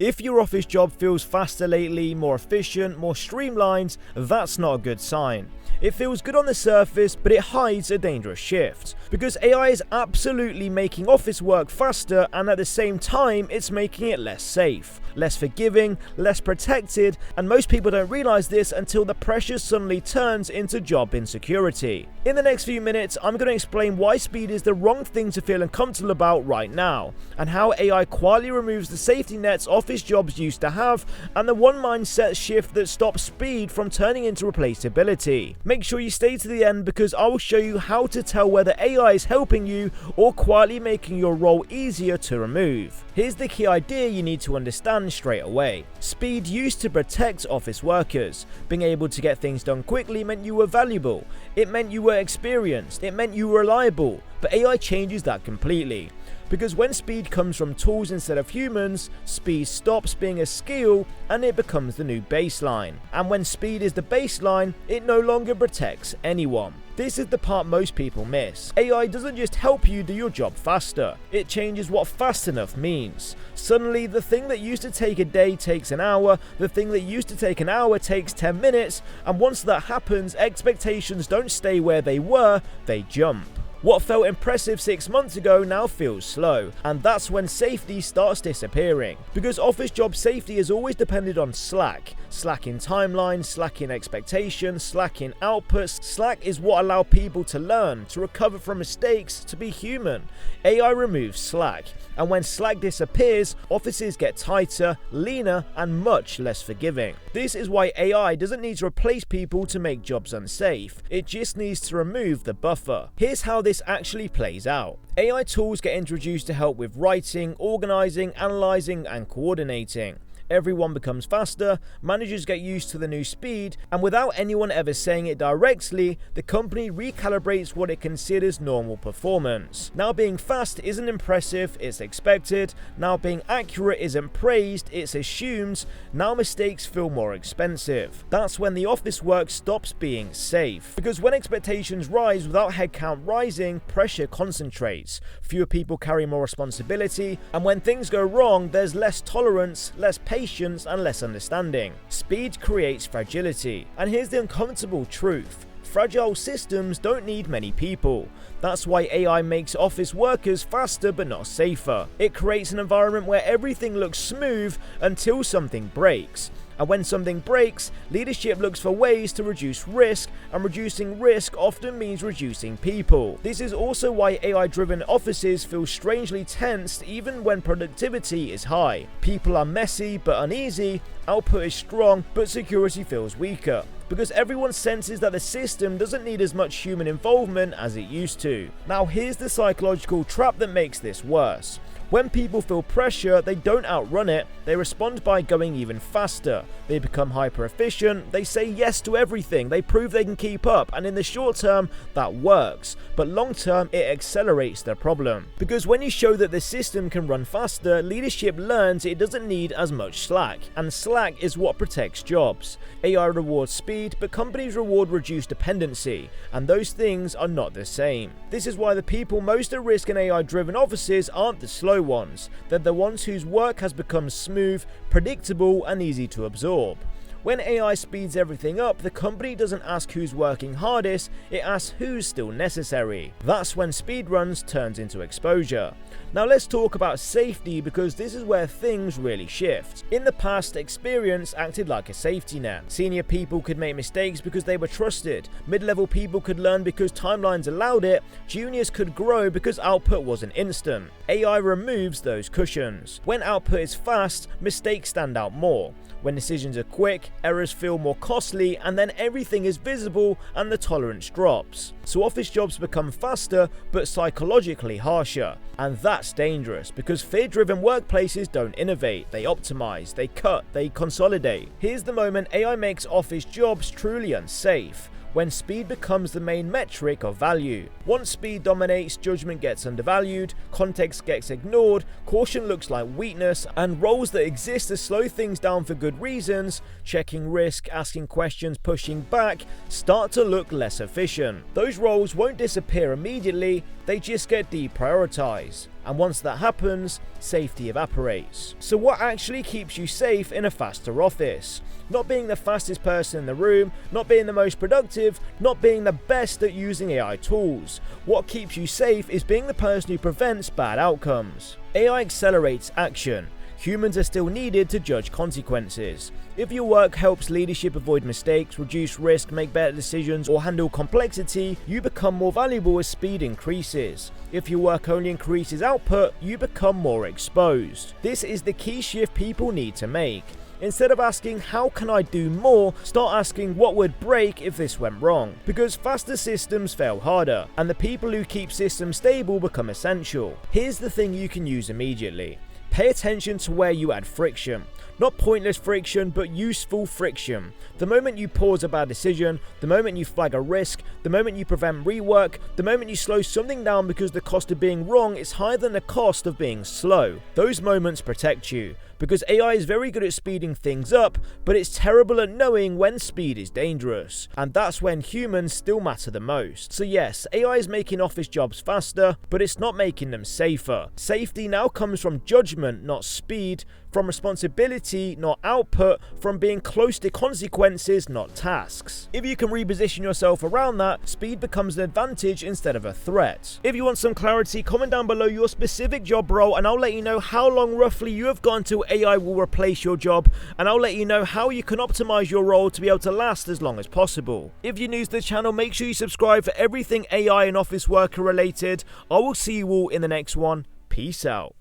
If your office job feels faster lately, more efficient, more streamlined, that's not a good sign. It feels good on the surface, but it hides a dangerous shift. Because AI is absolutely making office work faster, and at the same time, it's making it less safe, less forgiving, less protected, and most people don't realize this until the pressure suddenly turns into job insecurity. In the next few minutes, I'm going to explain why speed is the wrong thing to feel uncomfortable about right now, and how AI quietly removes the safety nets office jobs used to have, and the one mindset shift that stops speed from turning into replaceability. Make sure you stay to the end because I will show you how to tell whether AI is helping you or quietly making your role easier to remove. Here's the key idea you need to understand straight away. Speed used to protect office workers. Being able to get things done quickly meant you were valuable. It meant you were experienced. It meant you were reliable. But AI changes that completely. Because when speed comes from tools instead of humans, speed stops being a skill and it becomes the new baseline. And when speed is the baseline, it no longer protects anyone. This is the part most people miss. AI doesn't just help you do your job faster, it changes what fast enough means. Suddenly, the thing that used to take a day takes an hour, the thing that used to take an hour takes 10 minutes, and once that happens, expectations don't stay where they were, they jump. What felt impressive 6 months ago now feels slow, and that's when safety starts disappearing. Because office job safety has always depended on slack. Slack in timelines, slack in expectations, slack in outputs. Slack is what allowed people to learn, to recover from mistakes, to be human. AI removes slack, and when slack disappears, offices get tighter, leaner, and much less forgiving. This is why AI doesn't need to replace people to make jobs unsafe. It just needs to remove the buffer. Here's how this actually plays out. AI tools get introduced to help with writing, organizing, analyzing, and coordinating. Everyone becomes faster, managers get used to the new speed, and without anyone ever saying it directly, the company recalibrates what it considers normal performance. Now being fast isn't impressive, it's expected. Now being accurate isn't praised, it's assumed. Now mistakes feel more expensive. That's when the office work stops being safe. Because when expectations rise without headcount rising, pressure concentrates. Fewer people carry more responsibility, and when things go wrong, there's less tolerance, less patience, and less understanding. Speed creates fragility. And here's the uncomfortable truth. Fragile systems don't need many people. That's why AI makes office workers faster but not safer. It creates an environment where everything looks smooth until something breaks. And when something breaks, leadership looks for ways to reduce risk, and reducing risk often means reducing people. This is also why AI-driven offices feel strangely tensed even when productivity is high. People are messy but uneasy, output is strong but security feels weaker. Because everyone senses that the system doesn't need as much human involvement as it used to. Now here's the psychological trap that makes this worse. When people feel pressure, they don't outrun it, they respond by going even faster. They become hyper efficient, they say yes to everything, they prove they can keep up, and in the short term, that works. But long term, it accelerates the problem. Because when you show that the system can run faster, leadership learns it doesn't need as much slack, and slack is what protects jobs. AI rewards speed, but companies reward reduced dependency, and those things are not the same. This is why the people most at risk in AI-driven offices aren't the slow ones. They're the ones whose work has become smooth, predictable, and easy to absorb. When AI speeds everything up, the company doesn't ask who's working hardest, it asks who's still necessary. That's when speedruns turns into exposure. Now let's talk about safety, because this is where things really shift. In the past, experience acted like a safety net. Senior people could make mistakes because they were trusted. Mid-level people could learn because timelines allowed it. Juniors could grow because output wasn't instant. AI removes those cushions. When output is fast, mistakes stand out more. When decisions are quick, errors feel more costly, and then everything is visible and the tolerance drops. So office jobs become faster but psychologically harsher. And that's dangerous, because fear-driven workplaces don't innovate, they optimize, they cut, they consolidate. Here's the moment AI makes office jobs truly unsafe. When speed becomes the main metric of value. Once speed dominates, judgment gets undervalued, context gets ignored, caution looks like weakness, and roles that exist to slow things down for good reasons, checking risk, asking questions, pushing back, start to look less efficient. Those roles won't disappear immediately, they just get deprioritized. And once that happens, safety evaporates. So what actually keeps you safe in a faster office? Not being the fastest person in the room, not being the most productive, not being the best at using AI tools. What keeps you safe is being the person who prevents bad outcomes. AI accelerates action. Humans are still needed to judge consequences. If your work helps leadership avoid mistakes, reduce risk, make better decisions, or handle complexity, you become more valuable as speed increases. If your work only increases output, you become more exposed. This is the key shift people need to make. Instead of asking, how can I do more, start asking, what would break if this went wrong? Because faster systems fail harder, and the people who keep systems stable become essential. Here's the thing you can use immediately. Pay attention to where you add friction. Not pointless friction, but useful friction. The moment you pause a bad decision, the moment you flag a risk, the moment you prevent rework, the moment you slow something down because the cost of being wrong is higher than the cost of being slow. Those moments protect you. Because AI is very good at speeding things up, but it's terrible at knowing when speed is dangerous. And that's when humans still matter the most. So yes, AI is making office jobs faster, but it's not making them safer. Safety now comes from judgment, not speed, from responsibility, not output, from being close to consequences, not tasks. If you can reposition yourself around that, speed becomes an advantage instead of a threat. If you want some clarity, comment down below your specific job role and I'll let you know how long roughly you have got until AI will replace your job, and I'll let you know how you can optimize your role to be able to last as long as possible. If you're new to the channel, make sure you subscribe for everything AI and office worker related. I will see you all in the next one. Peace out.